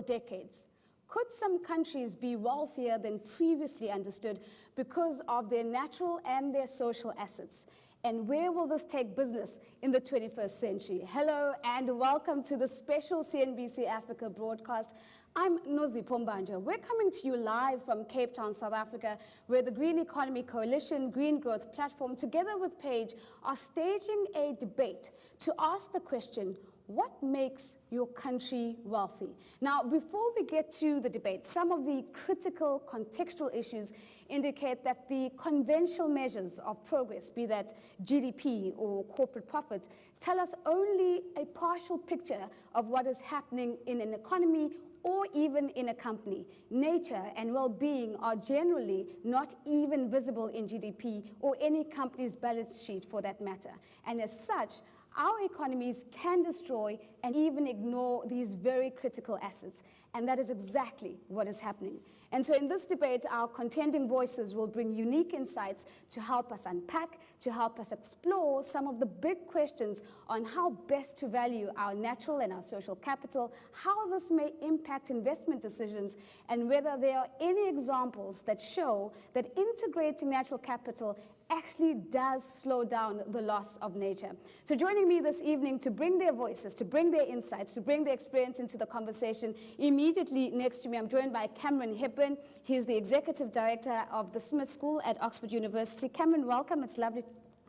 for decades. Could some countries be wealthier than previously understood because of their natural and their social assets? And where will this take business in the 21st century? Hello and welcome to the special CNBC Africa broadcast. I'm Nozi Pombanja. We're coming to you live from Cape Town, South Africa, where the Green Economy Coalition, Green Growth Platform, together with Page, are staging a debate to ask the question, what makes your country wealthy? Now, before we get to the debate, some of the critical contextual issues indicate that the conventional measures of progress, be that GDP or corporate profit, tell us only a partial picture of what is happening in an economy or even in a company. Nature and well-being are generally not even visible in GDP or any company's balance sheet for that matter. And as such, our economies can destroy and even ignore these very critical assets. And that is exactly what is happening. And so in this debate, our contending voices will bring unique insights to help us unpack, to help us explore some of the big questions on how best to value our natural and our social capital, how this may impact investment decisions, and whether there are any examples that show that integrating natural capital actually does slow down the loss of nature. So joining me this evening to bring their voices, to bring their insights, to bring their experience into the conversation, immediately next to me, I'm joined by Cameron Hepburn. He's the Executive Director of the Smith School at Oxford University. Cameron, welcome. It's lovely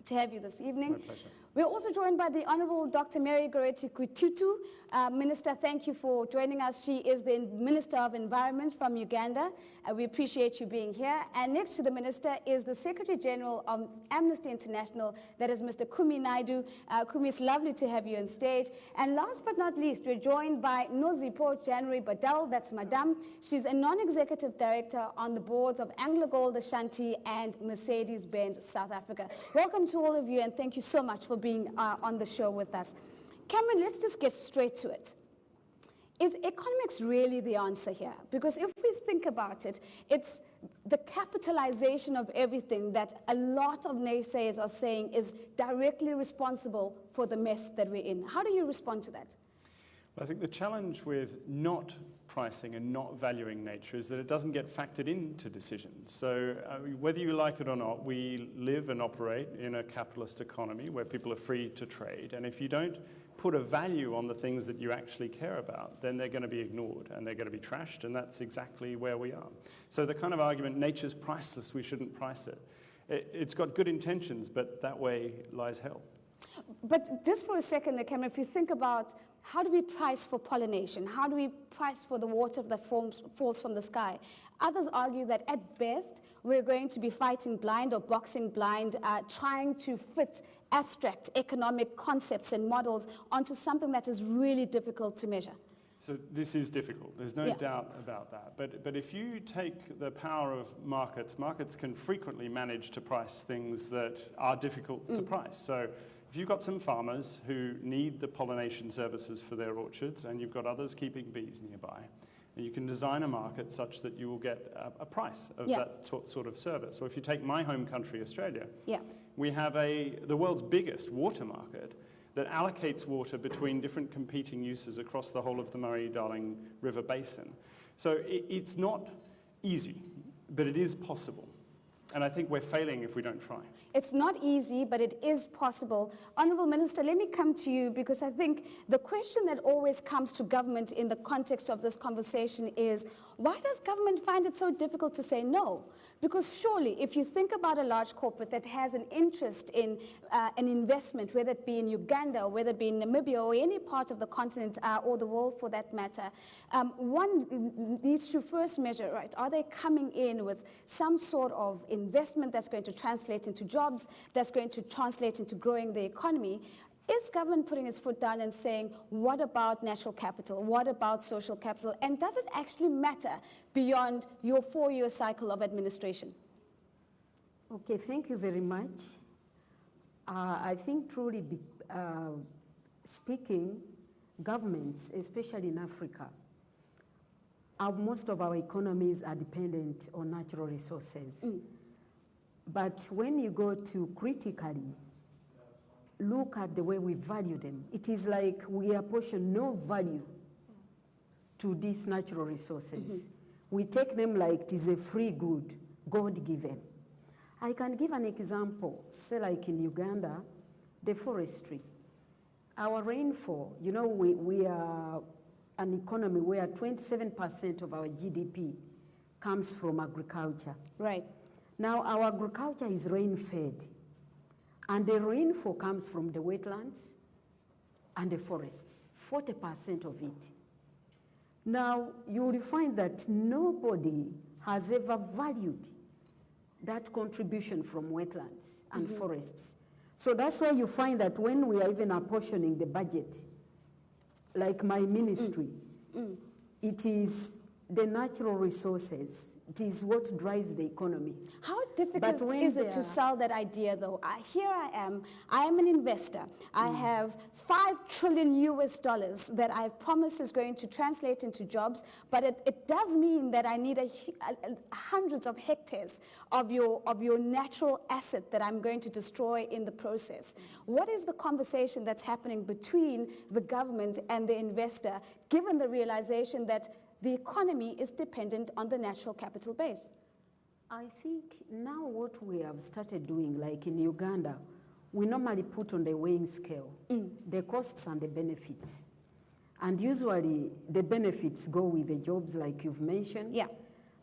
to have you this evening. My pleasure. We're also joined by the Honourable Dr. Mary Goretti Kututu. Minister, thank you for joining us. She is the Minister of Environment from Uganda. We appreciate you being here. And next to the Minister is the Secretary General of Amnesty International, that is Mr. Kumi Naidoo. Kumi, it's lovely to have you on stage. And last but not least, we're joined by Nozipho January Badal, that's Madame. She's a non-executive director on the boards of AngloGold Ashanti and Mercedes-Benz South Africa. Welcome to all of you, and thank you so much for being on the show with us. Cameron, let's just get straight to it. Is economics really the answer here? Because if we think about it, it's the capitalization of everything that a lot of naysayers are saying is directly responsible for the mess that we're in. How do you respond to that? Well, I think the challenge with not pricing and not valuing nature is that it doesn't get factored into decisions. So whether you like it or not, we live and operate in a capitalist economy where people are free to trade. And if you don't put a value on the things that you actually care about, then they're going to be ignored and they're going to be trashed, and that's exactly where we are. So the kind of argument, nature's priceless, we shouldn't price it, it's got good intentions, but that way lies hell. But just for a second, Cameron, if you think about how do we price for pollination? How do we price for the water that falls from the sky? Others argue that at best, we're going to be fighting blind or boxing blind, trying to fit abstract economic concepts and models onto something that is really difficult to measure. So this is difficult. There's no doubt about that. But if you take the power of markets, markets can frequently manage to price things that are difficult to price. So if you've got some farmers who need the pollination services for their orchards and you've got others keeping bees nearby, and you can design a market such that you will get a price of that sort of service. So if you take my home country, Australia, we have the world's biggest water market that allocates water between different competing uses across the whole of the Murray-Darling River Basin. So it's not easy, but it is possible. And I think we're failing if we don't try. It's not easy, but it is possible. Honourable Minister, let me come to you, because I think the question that always comes to government in the context of this conversation is, why does government find it so difficult to say no? Because surely, if you think about a large corporate that has an interest in an investment, whether it be in Uganda, or whether it be in Namibia, or any part of the continent or the world for that matter, one needs to first measure, right, are they coming in with some sort of investment that's going to translate into jobs, that's going to translate into growing the economy? Is government putting its foot down and saying, what about natural capital? What about social capital? And does it actually matter beyond your 4-year cycle of administration? Okay, thank you very much. I think truly speaking, governments, especially in Africa, most of our economies are dependent on natural resources. But when you go to critically look at the way we value them, it is like we apportion no value to these natural resources. We take them like it is a free good, God-given. I can give an example, say like in Uganda, the forestry. Our rainfall, you know, we are an economy where 27% of our GDP comes from agriculture. Right. Now, our agriculture is rain-fed, and the rainfall comes from the wetlands and the forests, 40% of it. Now, you will find that nobody has ever valued that contribution from wetlands and forests. So that's why you find that when we are even apportioning the budget, like my ministry, it is the natural resources. It is what drives the economy. How difficult is it to sell that idea, though? Here I am an investor. I have $5 trillion that I've promised is going to translate into jobs, but it does mean that I need hundreds of hectares of your natural asset that I'm going to destroy in the process. What is the conversation that's happening between the government and the investor, given the realization that the economy is dependent on the natural capital base? I think now what we have started doing, like in Uganda, we normally put on the weighing scale the costs and the benefits. And usually the benefits go with the jobs like you've mentioned. Yeah.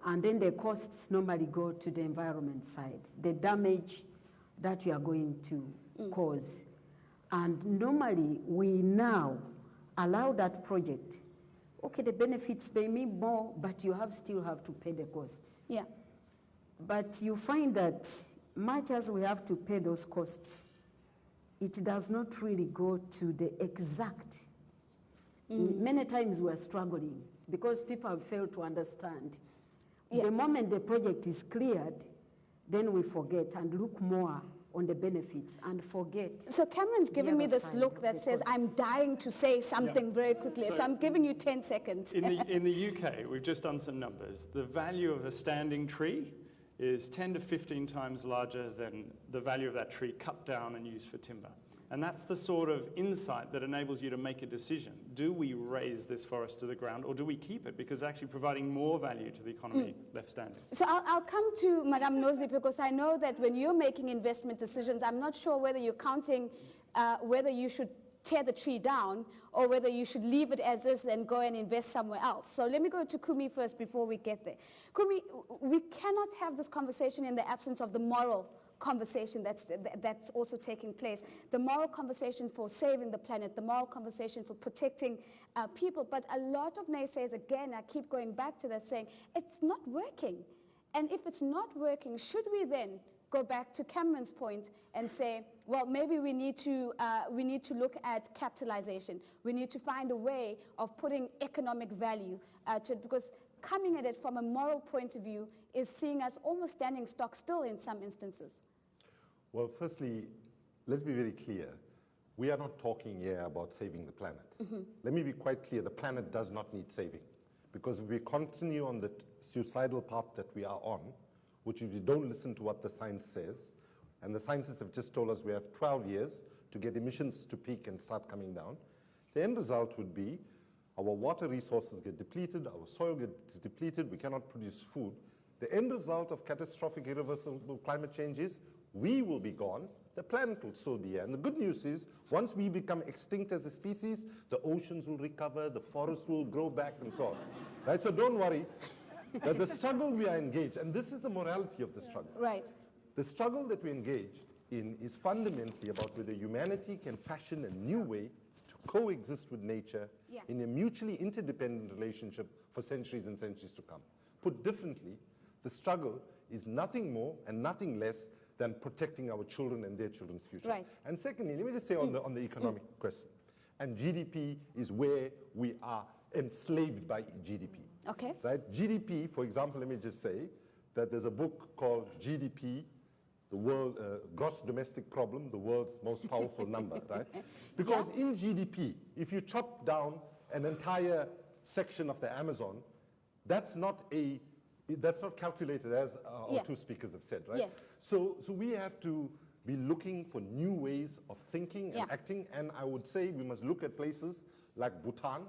And then the costs normally go to the environment side, the damage that you are going to cause. And normally we now allow that project. Okay, the benefits pay me more, but you still have to pay the costs. Yeah. But you find that much as we have to pay those costs, it does not really go to the exact. Many times we're struggling because people have failed to understand. Yeah. The moment the project is cleared, then we forget and look more on the benefits and forget. So Cameron's giving me this look that says, I'm dying to say something very quickly. So I'm giving you 10 seconds. In the UK, we've just done some numbers. The value of a standing tree is 10 to 15 times larger than the value of that tree cut down and used for timber. And that's the sort of insight that enables you to make a decision. Do we raise this forest to the ground, or do we keep it? Because it's actually providing more value to the economy left standing. So I'll come to Madame Nozi, because I know that when you're making investment decisions, I'm not sure whether you're counting whether you should tear the tree down or whether you should leave it as is and go and invest somewhere else. So let me go to Kumi first before we get there. Kumi, we cannot have this conversation in the absence of the moral conversation that's also taking place. The moral conversation for saving the planet, the moral conversation for protecting people. But a lot of naysayers, again, I keep going back to that, saying it's not working. And if it's not working, should we then go back to Cameron's point and say, well, maybe we need to look at capitalization. We need to find a way of putting economic value to it, because coming at it from a moral point of view is seeing us almost standing stock still in some instances. Well, firstly, let's be very clear. We are not talking here about saving the planet. Let me be quite clear, the planet does not need saving. Because if we continue on the suicidal path that we are on, which if we don't listen to what the science says, and the scientists have just told us we have 12 years to get emissions to peak and start coming down, the end result would be our water resources get depleted, our soil gets depleted, we cannot produce food. The end result of catastrophic irreversible climate change is we will be gone, the planet will still be here. And the good news is, once we become extinct as a species, the oceans will recover, the forests will grow back and so on. Right? So don't worry, that the struggle we are engaged, and this is the morality of the struggle. Right. The struggle that we're engaged in is fundamentally about whether humanity can fashion a new way to coexist with nature in a mutually interdependent relationship for centuries and centuries to come. Put differently, the struggle is nothing more and nothing less than protecting our children and their children's future. Right. And secondly, let me just say on the economic question, and GDP is where we are enslaved by GDP. Okay. Right? GDP, for example, let me just say that there's a book called GDP, the world gross domestic problem, the world's most powerful number, right? Because in GDP, if you chop down an entire section of the Amazon, that's not calculated, as our two speakers have said, right? Yes. So we have to be looking for new ways of thinking and acting, and I would say we must look at places like Bhutan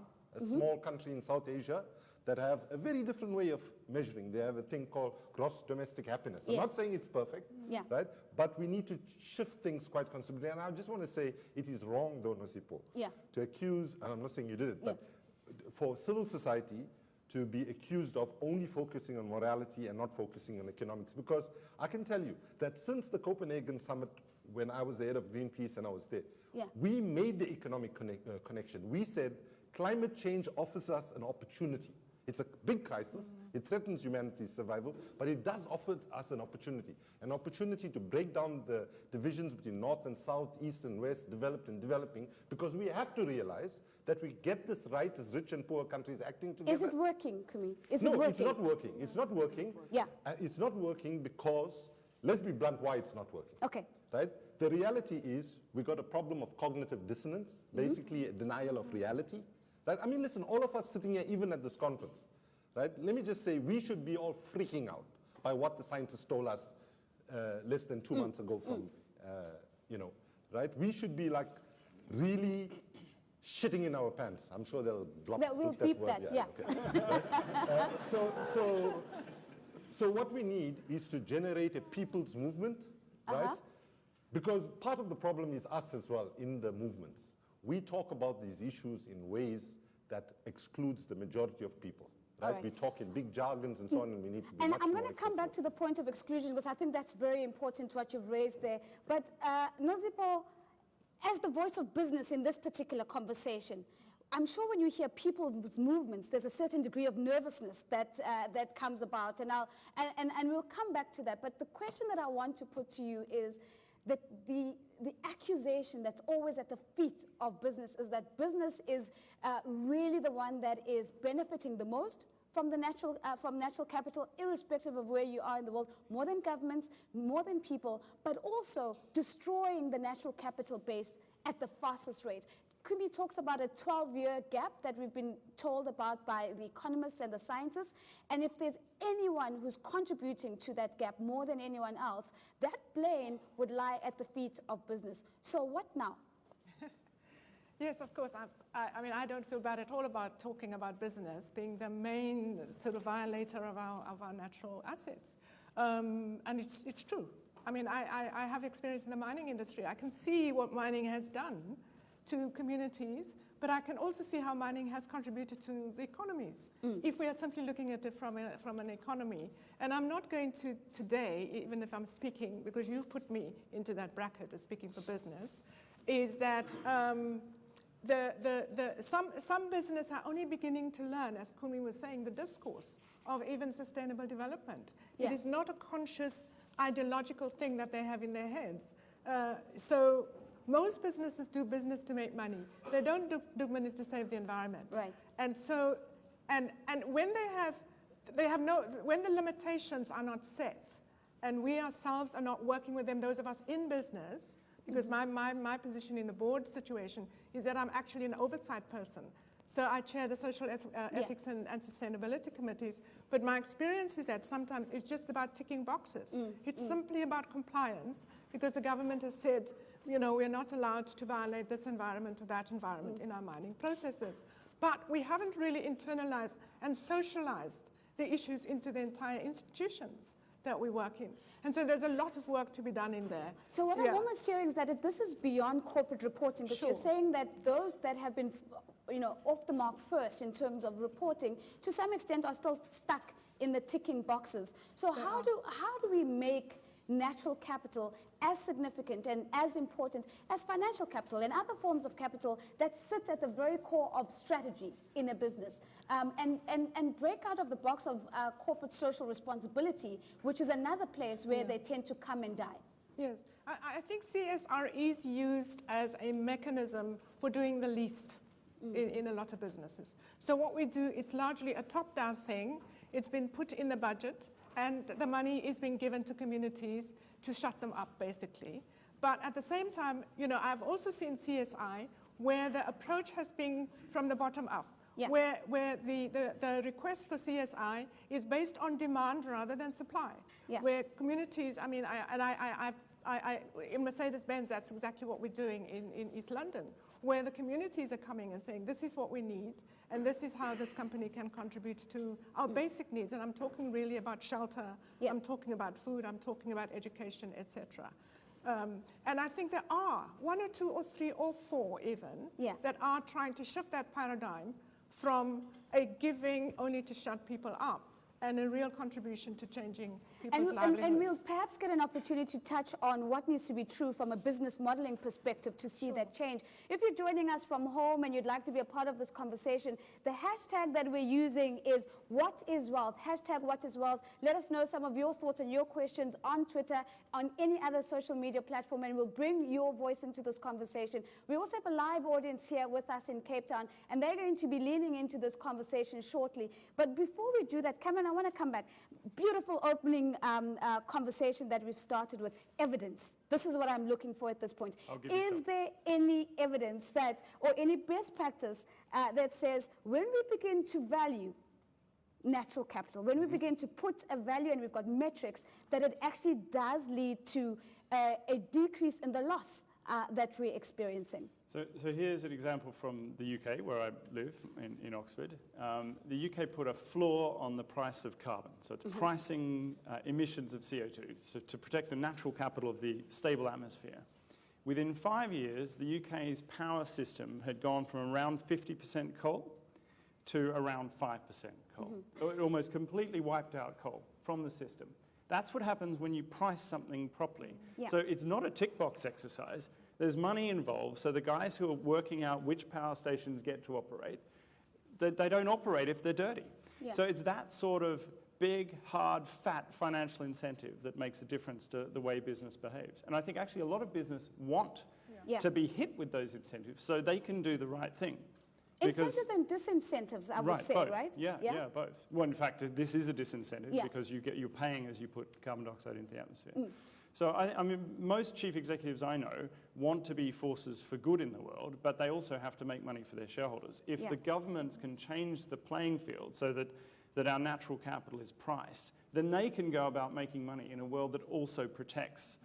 a small country in South Asia, that have a very different way of measuring. They have a thing called gross domestic happiness. I'm not saying it's perfect, right? But we need to shift things quite considerably. And I just want to say it is wrong, though, Nosipo, to accuse, and I'm not saying you did it, but for civil society to be accused of only focusing on morality and not focusing on economics. Because I can tell you that since the Copenhagen summit, when I was the head of Greenpeace and I was there, we made the economic connection. We said climate change offers us an opportunity. It's a big crisis. It threatens humanity's survival, but it does offer us an opportunity to break down the divisions between North and South, East and West, developed and developing, because we have to realize that we get this right as rich and poor countries acting together. Is it working, Kumi? No, it's not working. It's not working. It's not working because, let's be blunt, why it's not working. Okay. Right? The reality is we got a problem of cognitive dissonance, basically a denial of reality. Right? I mean, listen, all of us sitting here, even at this conference, right? Let me just say, we should be all freaking out by what the scientists told us less than 2 months ago from, right? We should be like really shitting in our pants. I'm sure they'll block that. We'll beep that, Okay. So what we need is to generate a people's movement, right? Because part of the problem is us as well in the movements. We talk about these issues in ways that excludes the majority of people, right? We talk in big jargons and so on, and we need to be much more I'm going to come back to the point of exclusion, because I think that's very important, what you've raised there. But Nosipo, as the voice of business in this particular conversation, I'm sure when you hear people's movements, there's a certain degree of nervousness that comes about, and we'll come back to that. But the question that I want to put to you is that the accusation that's always at the feet of business is that business is really the one that is benefiting the most from the natural capital, irrespective of where you are in the world, more than governments, more than people, but also destroying the natural capital base at the fastest rate. Kumi talks about a 12-year gap that we've been told about by the economists and the scientists. And if there's anyone who's contributing to that gap more than anyone else, that blame would lie at the feet of business. So what now? Yes, of course. I mean, I don't feel bad at all about talking about business being the main sort of violator of our natural assets. And it's true. I mean, I have experience in the mining industry. I can see what mining has done to communities, but I can also see how mining has contributed to the economies. If we are simply looking at it from an economy, and I'm not going to today, even if I'm speaking, because you've put me into that bracket of speaking for business, is that some business are only beginning to learn, as Kumi was saying, the discourse of even sustainable development. It is not a conscious ideological thing that they have in their heads. So most businesses do business to make money. They don't do business to save the environment. Right. And so, and when when the limitations are not set, and we ourselves are not working with them, those of us in business, because my position in the board situation is that I'm actually an oversight person. So I chair the social ethics and sustainability committees, but my experience is that sometimes it's just about ticking boxes. It's simply about compliance, because the government has said, you know, we're not allowed to violate this environment or that environment in our mining processes. But we haven't really internalized and socialized the issues into the entire institutions that we work in. And so there's a lot of work to be done in there. So what I'm almost hearing is that this is beyond corporate reporting, because you're saying that those that have been off the mark first in terms of reporting, to some extent are still stuck in the ticking boxes. So how do we make natural capital as significant and as important as financial capital and other forms of capital that sits at the very core of strategy in a business, and break out of the box of corporate social responsibility, which is another place where they tend to come and die? Yes, I think CSR is used as a mechanism for doing the least in a lot of businesses. So what we do, it's largely a top-down thing. It's been put in the budget, and the money is being given to communities to shut them up, basically. But at the same time, I've also seen CSI where the approach has been from the bottom up, where the request for CSI is based on demand rather than supply, where communities, I mean, in Mercedes-Benz, that's exactly what we're doing in East London, where the communities are coming and saying, this is what we need, and this is how this company can contribute to our basic needs. And I'm talking really about shelter, I'm talking about food, I'm talking about education, etc. And I think there are one or two or three or four even that are trying to shift that paradigm from a giving only to shut people up and a real contribution to changing people's livelihoods. And we'll perhaps get an opportunity to touch on what needs to be true from a business modeling perspective to see that change. If you're joining us from home and you'd like to be a part of this conversation, the hashtag that we're using is What is Wealth? Hashtag What is Wealth. Let us know some of your thoughts and your questions on Twitter, on any other social media platform, and we'll bring your voice into this conversation. We also have a live audience here with us in Cape Town, and they're going to be leaning into this conversation shortly. But before we do that, Cameron, I want to come back. Beautiful opening conversation that we've started with. Evidence. This is what I'm looking for at this point. Is there any evidence that, or any best practice that says when we begin to value natural capital, when we begin to put a value and we've got metrics, that it actually does lead to a decrease in the loss that we're experiencing? So here's an example from the UK, where I live, in Oxford. The UK put a floor on the price of carbon. So it's pricing emissions of CO2, so to protect the natural capital of the stable atmosphere. Within 5 years, the UK's power system had gone from around 50% coal to around 5% coal. It almost completely wiped out coal from the system. That's what happens when you price something properly. So it's not a tick box exercise. There's money involved, so the guys who are working out which power stations get to operate, they don't operate if they're dirty. So it's that sort of big, hard, fat financial incentive that makes a difference to the way business behaves. And I think actually a lot of business want to be hit with those incentives so they can do the right thing. Incentives and disincentives, I would say, both. right? Yeah, both. Well, in fact, this is a disincentive because you're paying as you put carbon dioxide into the atmosphere. So, I mean, most chief executives I know want to be forces for good in the world, but they also have to make money for their shareholders. If the governments can change the playing field so that our natural capital is priced, then they can go about making money in a world that also protects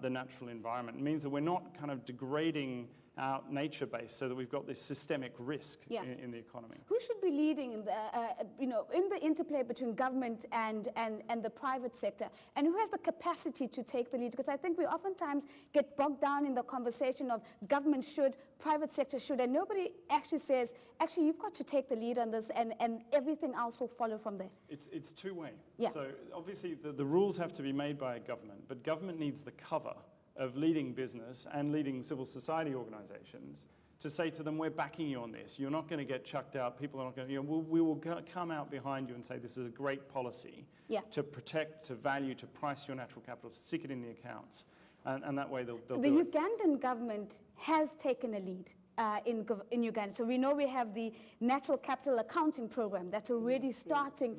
the natural environment. It means that we're not kind of degrading our nature base so that we've got this systemic risk in the economy. Who should be leading in the, in the interplay between government and the private sector? And who has the capacity to take the lead? Because I think we oftentimes get bogged down in the conversation of government should, private sector should, and nobody actually says, actually, you've got to take the lead on this, and everything else will follow from there. It's two-way. So obviously the rules have to be made by a government, but government needs the cover of leading business and leading civil society organizations to say to them, we're backing you on this. You're not going to get chucked out. People are not going to, we will come out behind you and say this is a great policy to protect, to value, to price your natural capital, stick it in the accounts. And that way they'll do it. The Ugandan government has taken a lead in Uganda. So we know we have the Natural Capital Accounting Program that's already started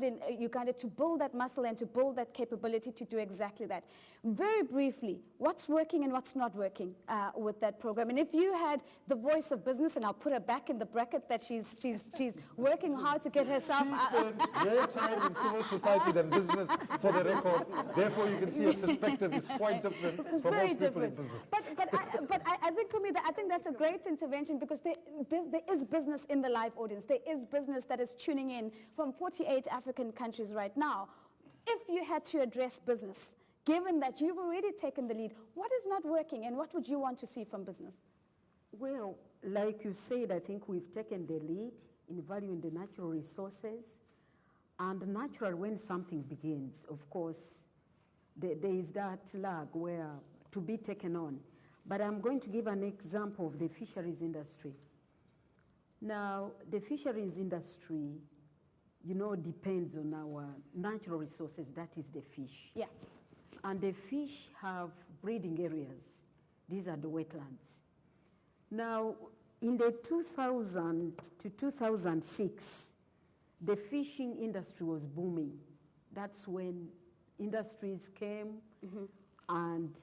in Uganda to build that muscle and to build that capability to do exactly that. Very briefly, what's working and what's not working with that program? And if you had the voice of business, and I'll put her back in the bracket that she's working hard to get herself out. She spent more time in civil society than business, for the record. Therefore, you can see her perspective is quite different from most people in business. But I think, Kumi, I think that's a great intervention, because there is business in the live audience. There is business that is tuning in from 48 African countries right now. If you had to address business, given that you've already taken the lead, what is not working and what would you want to see from business? Well, like you said, I think we've taken the lead in valuing the natural resources. And natural, when something begins, of course, there is that lag where to be taken on. But I'm going to give an example of the fisheries industry. Now, the fisheries industry, depends on our natural resources, that is the fish. Yeah. And the fish have breeding areas. These are the wetlands. Now, in the 2000 to 2006, the fishing industry was booming. That's when industries came and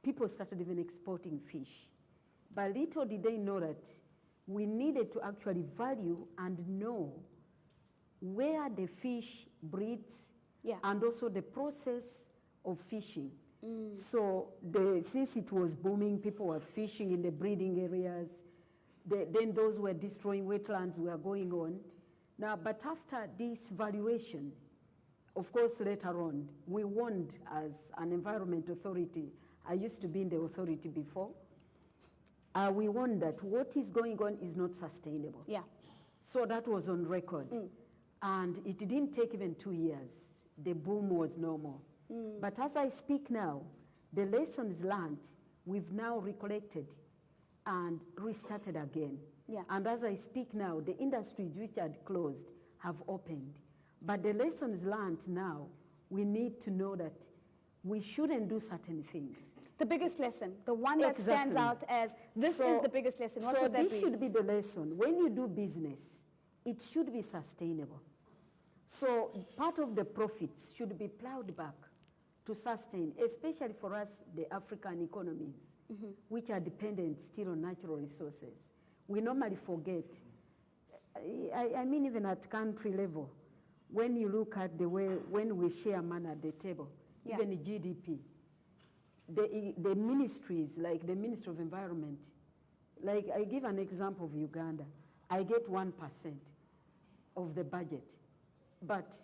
people started even exporting fish. But little did they know that we needed to actually value and know where the fish breeds and also the process of fishing. So since it was booming, people were fishing in the breeding areas. Then those were destroying wetlands were going on. Now, but after this valuation, of course, later on, we warned as an environment authority. I used to be in the authority before. We warned that what is going on is not sustainable. Yeah. So that was on record. And it didn't take even 2 years. The boom was no more. But as I speak now, the lessons learned, we've now recollected and restarted again. Yeah. And as I speak now, the industries which had closed have opened. But the lessons learned now, we need to know that we shouldn't do certain things. The biggest lesson, the one that stands out as this is the biggest lesson. What would that be? So this should be the lesson. When you do business, it should be sustainable. So part of the profits should be plowed back to sustain, especially for us, the African economies, which are dependent still on natural resources. We normally forget, I mean even at country level, when you look at the way, when we share money at the table, even the GDP, the ministries, like the Ministry of Environment, like I give an example of Uganda, I get 1% of the budget, but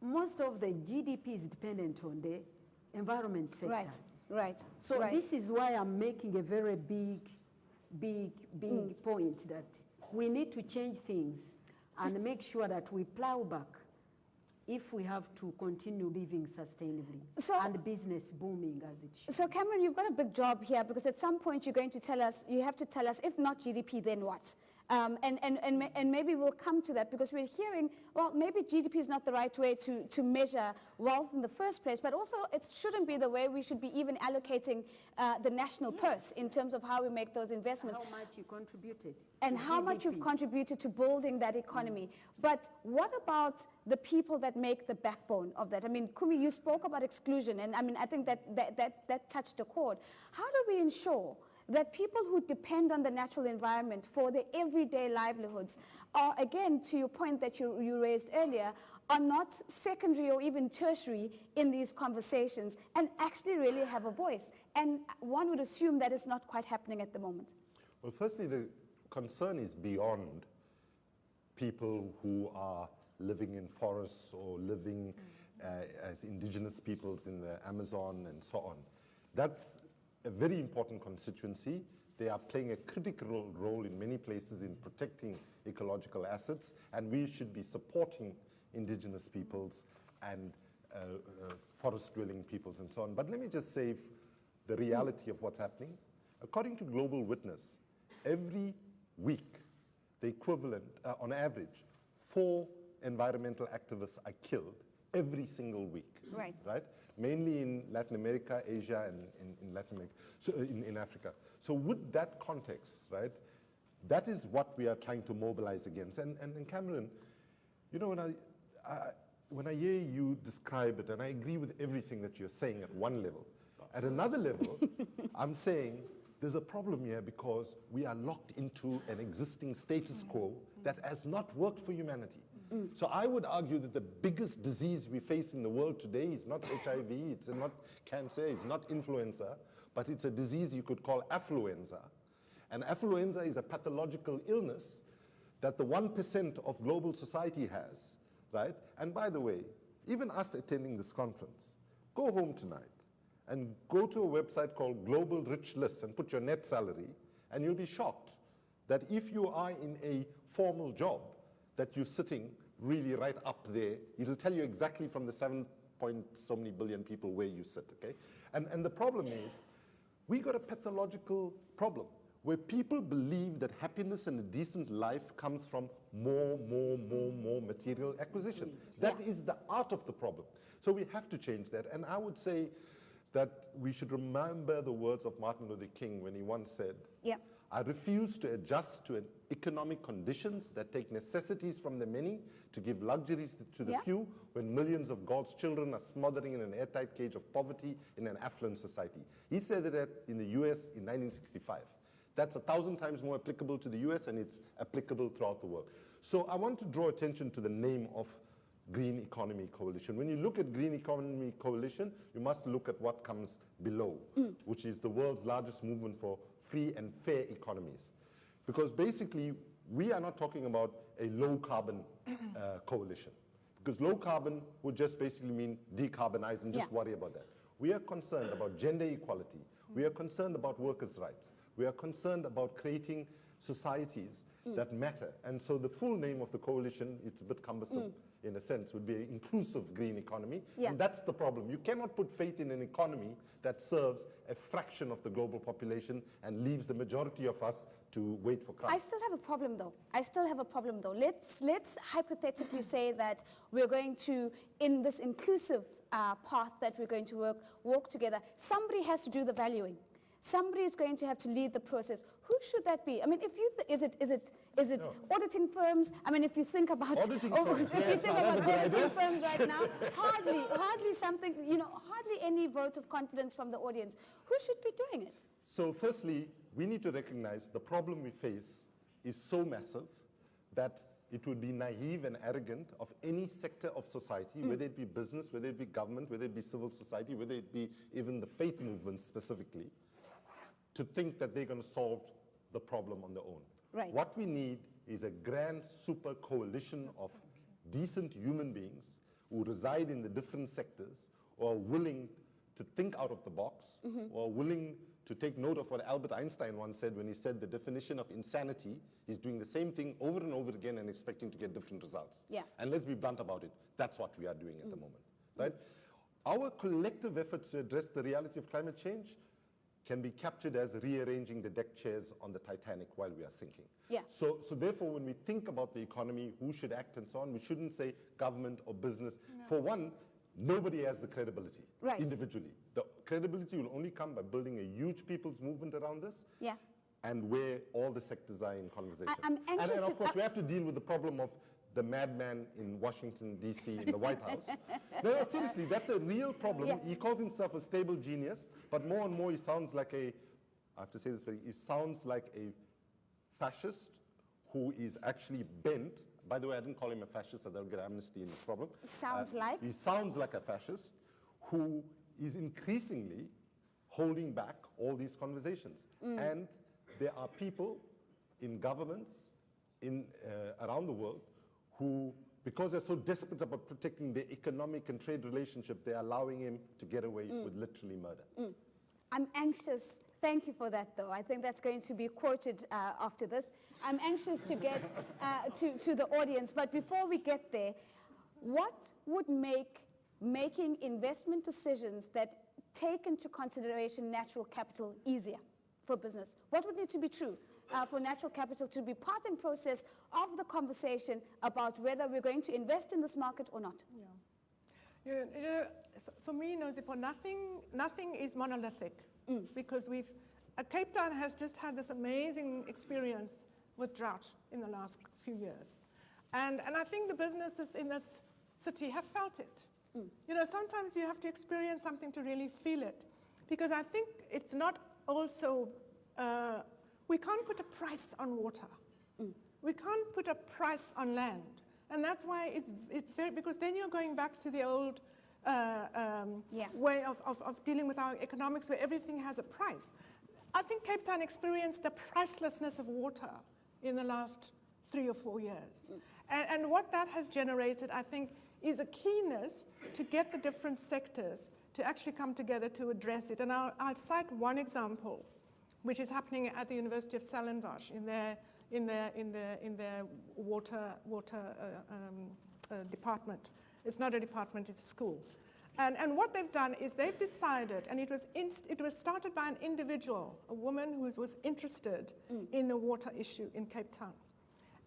most of the GDP is dependent on the environment sector. Right, right. So this is why I'm making a very big point that we need to change things and make sure that we plow back if we have to continue living sustainably and business booming as it should. So Cameron, you've got a big job here because at some point you're going to tell us, you have to tell us, if not GDP, then what? And maybe we'll come to that because we're hearing, well, maybe GDP is not the right way to measure wealth in the first place, but also it shouldn't be the way we should be even allocating the national purse in terms of how we make those investments. How much you contributed. And how much you've contributed to building that economy. But what about the people that make the backbone of that? I mean, Kumi, you spoke about exclusion, and I mean, I think that touched a chord. How do we ensure that people who depend on the natural environment for their everyday livelihoods are, again, to your point that you raised earlier, are not secondary or even tertiary in these conversations and actually really have a voice? And one would assume that is not quite happening at the moment. Well, firstly, the concern is beyond people who are living in forests or living as indigenous peoples in the Amazon and so on. That's a very important constituency. They are playing a critical role in many places in protecting ecological assets, and we should be supporting indigenous peoples and forest-dwelling peoples and so on. But let me just say the reality of what's happening. According to Global Witness, every week, the equivalent, on average, 4 environmental activists are killed every single week. Right. Right? Mainly in Latin America, Asia, and in Latin America, so in Africa. So with that context, right, that is what we are trying to mobilize against. And Cameron, you know, when I hear you describe it, and I agree with everything that you're saying at one level, at another level, I'm saying there's a problem here because we are locked into an existing status quo that has not worked for humanity. So I would argue that the biggest disease we face in the world today is not HIV, it's not cancer, it's not influenza, but it's a disease you could call affluenza. And affluenza is a pathological illness that the 1% of global society has, right? And by the way, even us attending this conference, go home tonight and go to a website called Global Rich List and put your net salary, and you'll be shocked that if you are in a formal job, that you're sitting really right up there. It'll tell you exactly from the 7 point so many billion people where you sit, okay? And the problem is, we got a pathological problem where people believe that happiness and a decent life comes from more material acquisition. That is the art of the problem. So we have to change that. And I would say that we should remember the words of Martin Luther King when he once said, I refuse to adjust to economic conditions that take necessities from the many to give luxuries to the few when millions of God's children are smothering in an airtight cage of poverty in an affluent society. He said that in the US in 1965. That's 1,000 times more applicable to the US, and it's applicable throughout the world. So I want to draw attention to the name of Green Economy Coalition. When you look at Green Economy Coalition, you must look at what comes below, which is the world's largest movement for free and fair economies. Because basically, we are not talking about a low-carbon coalition. Because low-carbon would just basically mean decarbonize and just worry about that. We are concerned about gender equality. We are concerned about workers' rights. We are concerned about creating societies that matter. And so the full name of the coalition, it's a bit cumbersome in a sense, would be an inclusive green economy. And that's the problem. You cannot put faith in an economy that serves a fraction of the global population and leaves the majority of us to wait for crumbs. I still have a problem though. Let's hypothetically say that we're going to, in this inclusive path that we're going to walk together, somebody has to do the valuing. Somebody is going to have to lead the process. Who should that be? I mean, if you is it auditing firms? I mean, if you think about auditing firms, if you think about auditing firms right now, hardly something, hardly any vote of confidence from the audience. Who should be doing it? So firstly, we need to recognize the problem we face is so massive that it would be naive and arrogant of any sector of society, whether it be business, whether it be government, whether it be civil society, whether it be even the faith movement specifically, to think that they're going to solve the problem on their own. Right. What we need is a grand super coalition of decent human beings who reside in the different sectors, or are willing to think out of the box, or willing to take note of what Albert Einstein once said when he said the definition of insanity is doing the same thing over and over again and expecting to get different results. Yeah. And let's be blunt about it. That's what we are doing at the moment. Right? Our collective efforts to address the reality of climate change can be captured as rearranging the deck chairs on the Titanic while we are sinking. Yeah. So therefore, when we think about the economy, who should act and so on, we shouldn't say government or business. No. For one, nobody has the credibility individually. The credibility will only come by building a huge people's movement around this, and where all the sectors are in conversation. I'm anxious and of course, we have to deal with the problem of the madman in Washington, D.C., in the White House. No, seriously, that's a real problem. Yeah. He calls himself a stable genius, but more and more he sounds like I have to say this he sounds like a fascist who is actually bent. By the way, I didn't call him a fascist, so they'll get amnesty in this problem. Sounds like? He sounds like a fascist who is increasingly holding back all these conversations. And there are people in governments around the world who, because they're so desperate about protecting their economic and trade relationship, they're allowing him to get away with literally murder. I'm anxious. Thank you for that, though. I think that's going to be quoted after this. I'm anxious to get to the audience. But before we get there, what would make making investment decisions that take into consideration natural capital easier for business? What would need to be true for natural capital to be part and process of the conversation about whether we're going to invest in this market or not? For me, Nozipo, nothing is monolithic, because Cape Town has just had this amazing experience with drought in the last few years. And I think the businesses in this city have felt it. Sometimes you have to experience something to really feel it, because I think it's not also, we can't put a price on water. We can't put a price on land. And that's why it's very, because then you're going back to the old way of dealing with our economics, where everything has a price. I think Cape Town experienced the pricelessness of water in the last 3 or 4 years. And what that has generated, I think, is a keenness to get the different sectors to actually come together to address it. And I'll cite one example, which is happening at the University of Stellenbosch in their water department. It's not a department, it's a school. And what they've done is they've decided, and it was started by an individual, a woman who was interested in the water issue in Cape Town.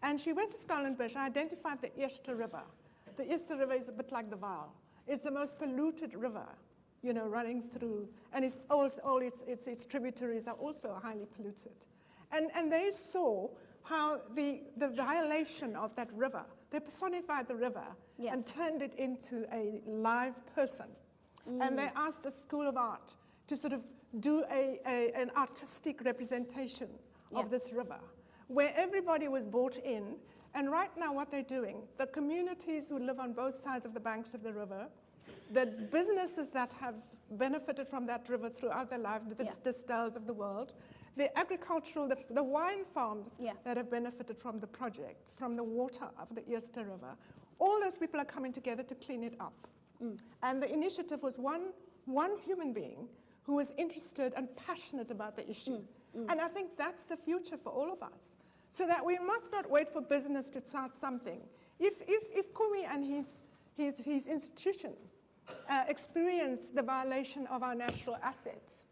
And she went to Stellenbosch and identified the Eerste River. The Eerste River is a bit like the Vaal. It's the most polluted river, running through, and all its tributaries are also highly polluted. And they saw how the violation of that river, they personified the river and turned it into a live person. And they asked the School of Art to sort of do an artistic representation of this river, where everybody was brought in And right now what they're doing, the communities who live on both sides of the banks of the river, the businesses that have benefited from that river throughout their life, the distills of the world, the agricultural, the wine farms that have benefited from the project, from the water of the Eerste River, all those people are coming together to clean it up. And the initiative was one human being who was interested and passionate about the issue. And I think that's the future for all of us. So that we must not wait for business to start something. If Kumi and his institution experience the violation of our natural assets,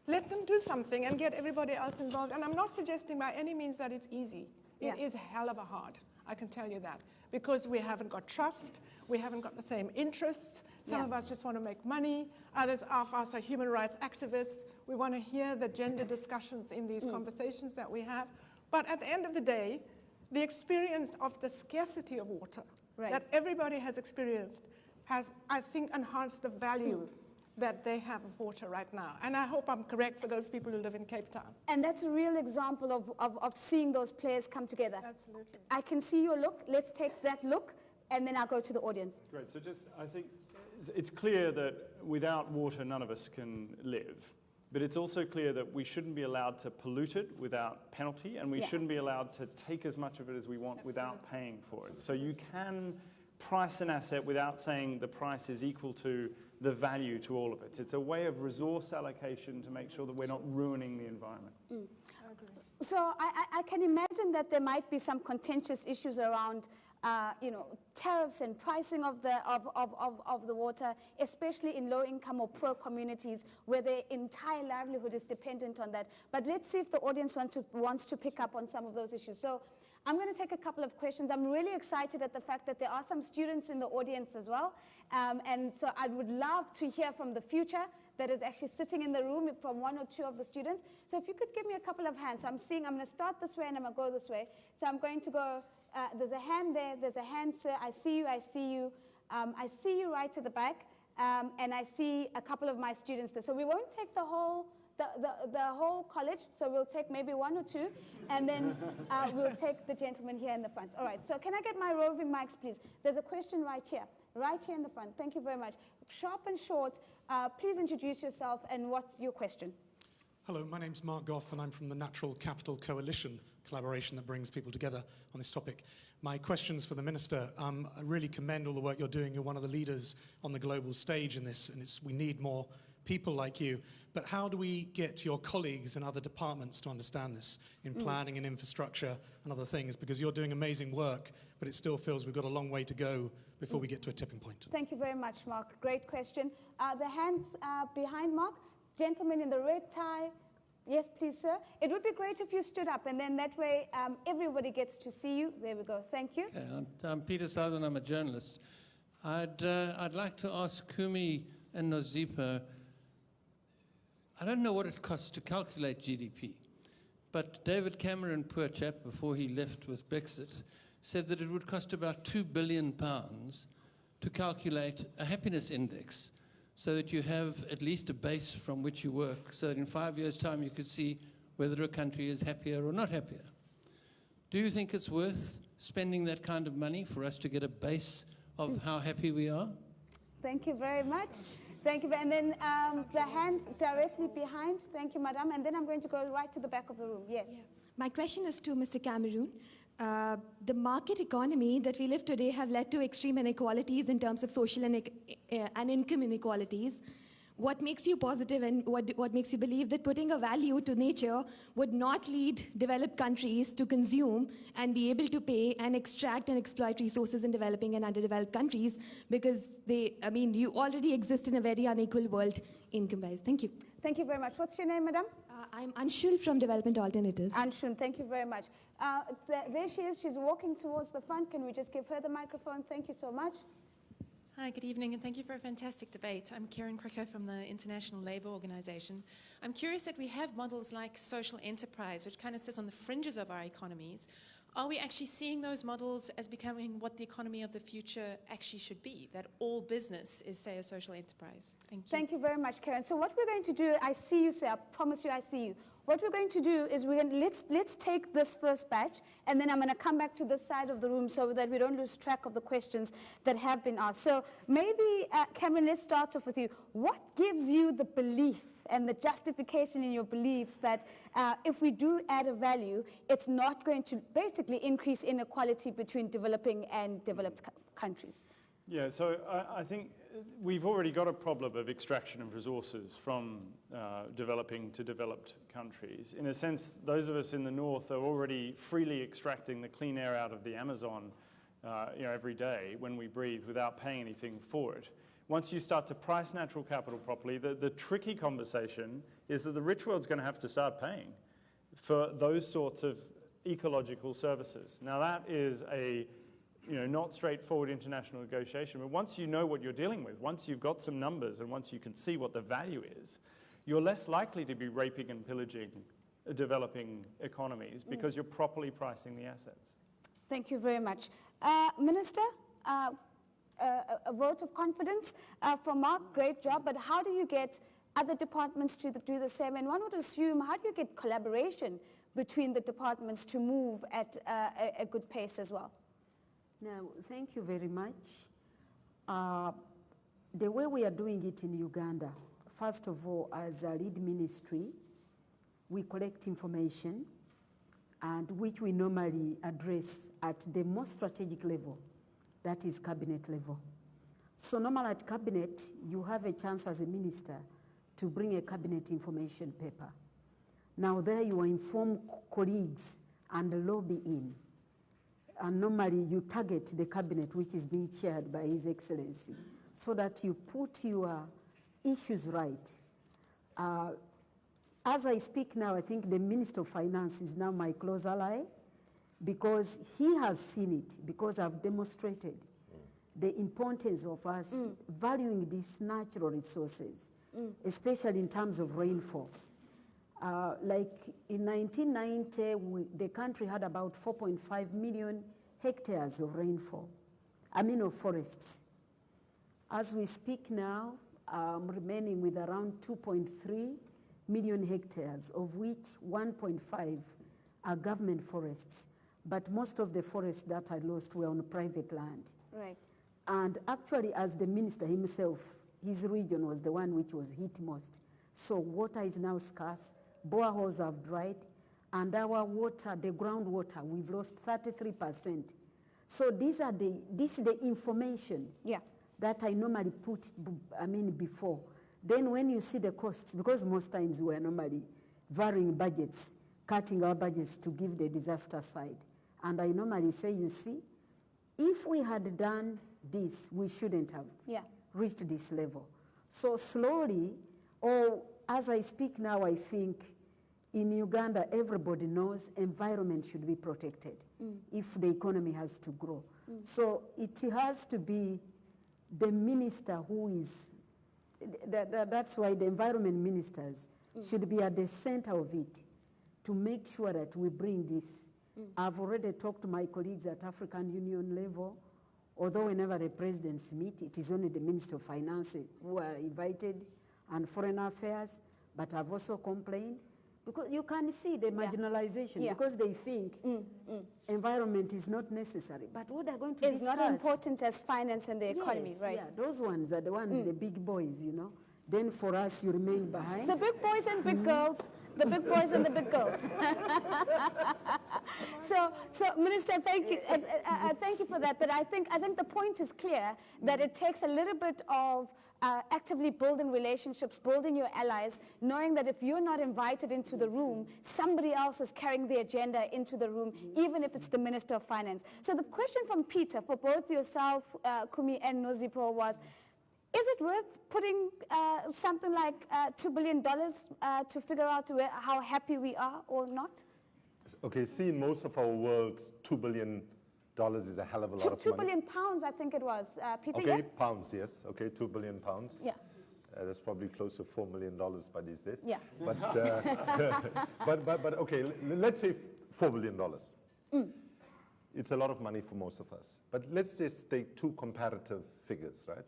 let them do something and get everybody else involved. And I'm not suggesting by any means that it's easy. It is hell of a hard, I can tell you that. Because we haven't got trust, we haven't got the same interests. Some of us just want to make money. Others of us are human rights activists. We want to hear the gender discussions in these conversations that we have. But at the end of the day, the experience of the scarcity of water that everybody has experienced has, I think, enhanced the value that they have of water right now. And I hope I'm correct for those people who live in Cape Town. And that's a real example of seeing those players come together. Absolutely. I can see your look. Let's take that look, and then I'll go to the audience. Great. So just, I think it's clear that without water, none of us can live. But it's also clear that we shouldn't be allowed to pollute it without penalty, and we shouldn't be allowed to take as much of it as we want without paying for it. So you can price an asset without saying the price is equal to the value to all of it. It's a way of resource allocation to make sure that we're not ruining the environment. I agree. So I can imagine that there might be some contentious issues around tariffs and pricing of the water, especially in low-income or poor communities where their entire livelihood is dependent on that. But let's see if the audience wants to pick up on some of those issues. So I'm going to take a couple of questions. I'm really excited at the fact that there are some students in the audience as well. And so I would love to hear from the future that is actually sitting in the room from one or two of the students. So if you could give me a couple of hands. So I'm going to start this way and I'm going to go this way. So I'm going to go, there's a hand there, there's a hand, sir. I see you, I see you. I see you right at the back. And I see a couple of my students there. So we won't take the whole college, so we'll take maybe one or two, and then we'll take the gentleman here in the front. All right, so can I get my roving mics, please? There's a question right here in the front. Thank you very much. Sharp and short, please introduce yourself and what's your question? Hello, my name's Mark Goff, and I'm from the Natural Capital Coalition, collaboration that brings people together on this topic. My question's for the Minister. I really commend all the work you're doing. You're one of the leaders on the global stage in this, and we need more people like you. But how do we get your colleagues in other departments to understand this in planning and infrastructure and other things? Because you're doing amazing work, but it still feels we've got a long way to go before we get to a tipping point. Thank you very much, Mark. Great question. The hands behind Mark. Gentleman in the red tie. Yes, please, sir. It would be great if you stood up, and then that way everybody gets to see you. There we go. Thank you. Okay, I'm Peter Southern. I'm a journalist. I'd like to ask Kumi and Nozipa, I don't know what it costs to calculate GDP, but David Cameron, poor chap, before he left with Brexit, said that it would cost about £2 billion to calculate a happiness index so that you have at least a base from which you work, so that in 5 years' time you could see whether a country is happier or not happier. Do you think it's worth spending that kind of money for us to get a base of how happy we are? Thank you very much. Thank you. And then the hand directly behind. Thank you, madam. And then I'm going to go right to the back of the room. Yes. Yeah. My question is to Mr. Cameron. The market economy that we live today have led to extreme inequalities in terms of social and income inequalities. What makes you positive and what makes you believe that putting a value to nature would not lead developed countries to consume and be able to pay and extract and exploit resources in developing and underdeveloped countries, because you already exist in a very unequal world income-wise? Thank you. Thank you very much. What's your name, madam? I'm Anshul from Development Alternatives. Anshul, thank you very much. There she is. She's walking towards the front. Can we just give her the microphone? Thank you so much. Hi, good evening, and thank you for a fantastic debate. I'm Karen Cricker from the International Labour Organization. I'm curious that we have models like social enterprise, which kind of sits on the fringes of our economies. Are we actually seeing those models as becoming what the economy of the future actually should be, that all business is, say, a social enterprise? Thank you. Thank you very much, Karen. So what we're going to do, I see you, sir. I promise you I see you. What we're going to do is let's take this first batch, and then I'm going to come back to this side of the room so that we don't lose track of the questions that have been asked. So maybe, Cameron, let's start off with you. What gives you the belief and the justification in your beliefs that if we do add a value, it's not going to basically increase inequality between developing and developed countries? Yeah, so I think we've already got a problem of extraction of resources from developing to developed countries. In a sense, those of us in the north are already freely extracting the clean air out of the Amazon every day when we breathe without paying anything for it. Once you start to price natural capital properly, the tricky conversation is that the rich world's going to have to start paying for those sorts of ecological services. Now that is a not straightforward international negotiation, but once you know what you're dealing with, once you've got some numbers and once you can see what the value is, you're less likely to be raping and pillaging developing economies because you're properly pricing the assets. Thank you very much. Minister, a vote of confidence from Mark, great job, but how do you get other departments to do the same? And one would assume, how do you get collaboration between the departments to move at a good pace as well? Now, thank you very much. The way we are doing it in Uganda, first of all, as a lead ministry, we collect information, and which we normally address at the most strategic level, that is cabinet level. So normally at cabinet, you have a chance as a minister to bring a cabinet information paper. Now there you inform colleagues and lobby in. And normally you target the cabinet which is being chaired by His Excellency so that you put your issues right. As I speak now, I think the Minister of Finance is now my close ally because he has seen it, because I've demonstrated the importance of us valuing these natural resources, especially in terms of rainfall. Like in 1990, the country had about 4.5 million hectares of rainfall, of forests. As we speak now, remaining with around 2.3 million hectares, of which 1.5 are government forests. But most of the forests that are lost were on private land. Right. And actually, as the minister himself, his region was the one which was hit most. So water is now scarce. Boreholes have dried, and our water, the groundwater, we've lost 33%. So this is the information that I normally put, before. Then when you see the costs, because most times we're normally varying budgets, cutting our budgets to give the disaster side. And I normally say, you see, if we had done this, we shouldn't have reached this level. So slowly, as I speak now, I think in Uganda, everybody knows environment should be protected if the economy has to grow. So it has to be the minister who is, that's why the environment ministers should be at the center of it to make sure that we bring this. I've already talked to my colleagues at African Union level, although whenever the presidents meet, it is only the Minister of Finance who are invited and Foreign Affairs, but I've also complained because you can see the marginalization because they think environment is not necessary. But what they're going to discuss... It's not important as finance and the economy, right? Yeah, those ones are the ones, the big boys, Then for us, you remain behind. The big boys and big girls. The big boys and the big girls. So, Minister, thank you. Thank you for that. But I think the point is clear that it takes a little bit of actively building relationships, building your allies, knowing that if you're not invited into the room, somebody else is carrying the agenda into the room, even if it's the Minister of Finance. So the question from Peter, for both yourself, Kumi, and Nozipho was, is it worth putting something like $2 billion to figure out how happy we are or not? Okay, see, in most of our world, $2 billion is a hell of a lot of money. 2 billion pounds, I think it was, Peter. Okay, pounds, yes. Okay, 2 billion pounds. Yeah. That's probably close to $4 million by these days. Yeah. But okay, let's say $4 billion. It's a lot of money for most of us. But let's just take two comparative figures, right?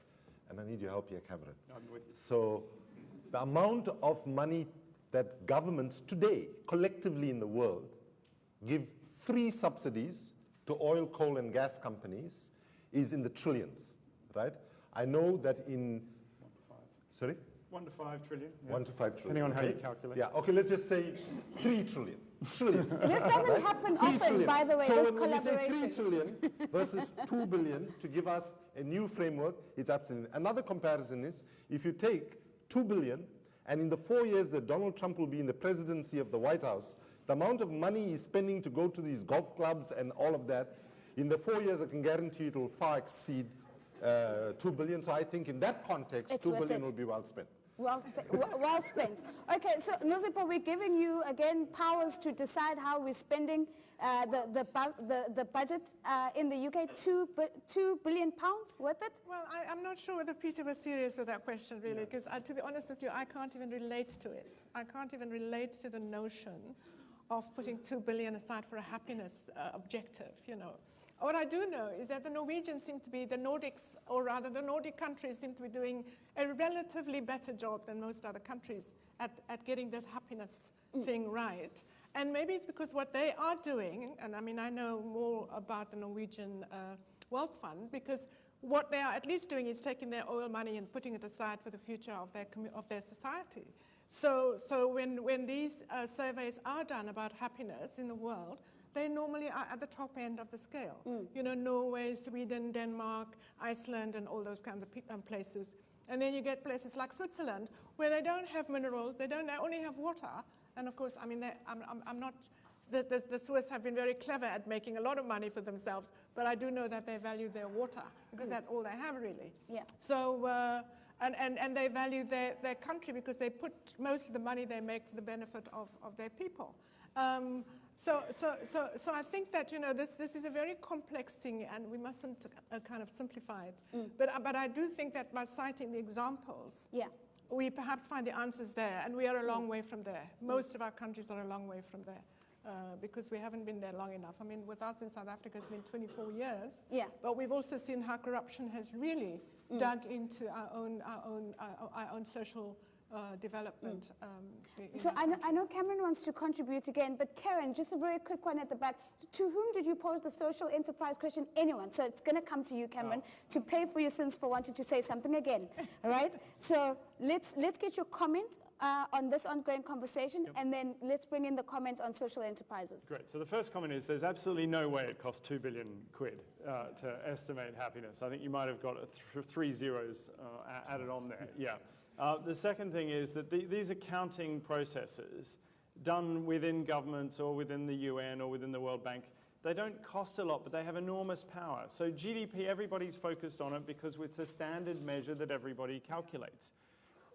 And I need your help here, Cameron. I'm with you. So the amount of money that governments today, collectively in the world, give free subsidies to oil, coal, and gas companies is in the trillions, right? I know that in, sorry? 1 to 5 trillion. Yeah. 1 to 5 trillion. Depending on how okay. you calculate. Yeah, okay, let's just say 3 trillion. This doesn't happen often, by the way, so this when we say collaboration. 3 trillion versus 2 billion to give us a new framework, it's absolutely. Another comparison is, if you take 2 billion, and in the 4 years that Donald Trump will be in the presidency of the White House, the amount of money he's spending to go to these golf clubs and all of that, in the 4 years, I can guarantee it will far exceed 2 billion. So I think in that context, It's 2 worth billion it. will be well spent. Well spent. Okay, so Nosipo, we're giving you again powers to decide how we're spending the budget in the UK. £2 billion worth it? Well, I'm not sure whether Peter was serious with that question, really, because to be honest with you, I can't even relate to it. I can't even relate to the notion of putting 2 billion aside for a happiness objective, you know. What I do know is that the Norwegians seem to be, the Nordics, or rather the Nordic countries seem to be doing a relatively better job than most other countries at getting this happiness thing right. And maybe it's because what they are doing, and I mean, I know more about the Norwegian Wealth Fund, because what they are at least doing is taking their oil money and putting it aside for the future of their society. So when these surveys are done about happiness in the world, they normally are at the top end of the scale. You know, Norway, Sweden, Denmark, Iceland, and all those kinds of places. And then you get places like Switzerland, where they don't have minerals, they only have water. And of course, I mean, the Swiss have been very clever at making a lot of money for themselves, but I do know that they value their water, because that's all they have, really. Yeah. So, and they value their country, because they put most of the money they make for the benefit of their people. So I think that, you know, this is a very complex thing, and we mustn't kind of simplify it. But I do think that by citing the examples, we perhaps find the answers there, and we are a long way from there. Most of our countries are a long way from there, because we haven't been there long enough. I mean, with us in South Africa, it's been 24 years. Yeah. But we've also seen how corruption has really dug into our own social development. So I know Cameron wants to contribute again, but Karen, just a very quick one at the back. To whom did you pose the social enterprise question? Anyone. So it's going to come to you, Cameron, to pay for your sins for wanting to say something again. All right? So let's get your comment on this ongoing conversation, and then let's bring in the comment on social enterprises. Great. So the first comment is there's absolutely no way it costs 2 billion quid to estimate happiness. I think you might have got 3 zeros added on there. Yeah. The second thing is that these accounting processes done within governments or within the UN or within the World Bank, they don't cost a lot, but they have enormous power. So GDP, everybody's focused on it because it's a standard measure that everybody calculates.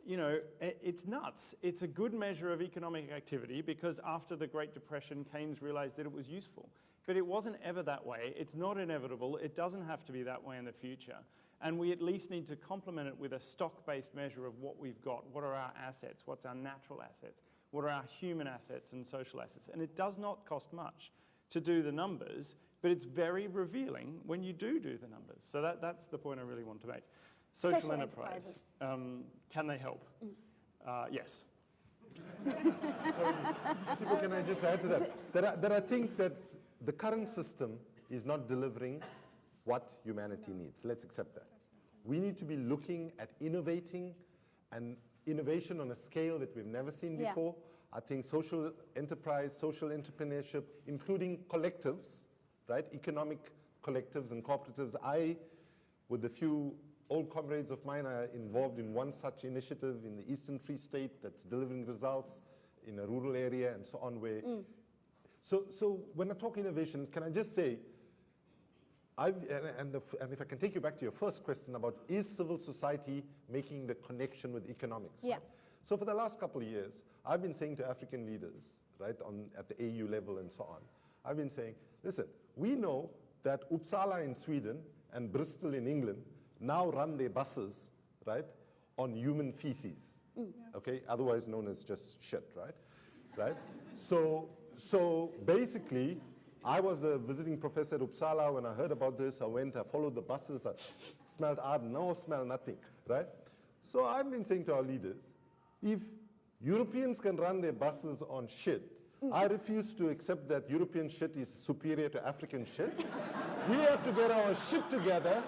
You know, it's nuts. It's a good measure of economic activity because after the Great Depression, Keynes realized that it was useful. But it wasn't ever that way. It's not inevitable. It doesn't have to be that way in the future. And we at least need to complement it with a stock-based measure of what we've got. What are our assets? What's our natural assets? What are our human assets and social assets? And it does not cost much to do the numbers, but it's very revealing when you do the numbers. So that's the point I really want to make. Social enterprise. Can they help? Yes. So, can I just add to that? That I think that the current system is not delivering what humanity needs. Let's accept that. We need to be looking at innovating, and innovation on a scale that we've never seen before. I think social enterprise, social entrepreneurship, including collectives, right? Economic collectives and cooperatives. I, with a few old comrades of mine, are involved in one such initiative in the Eastern Free State that's delivering results in a rural area and so on. Where, so when I talk innovation, can I just say, and if I can take you back to your first question about is civil society making the connection with economics? Yeah. Right? So for the last couple of years, I've been saying to African leaders, right, at the AU level and so on, I've been saying, listen, we know that Uppsala in Sweden and Bristol in England now run their buses, right, on human feces, okay, otherwise known as just shit, right? So basically, I was a visiting professor at Uppsala. When I heard about this, I followed the buses, I smelled art, no smell, nothing, right? So I've been saying to our leaders, if Europeans can run their buses on shit. I refuse to accept that European shit is superior to African shit. We have to get our shit together.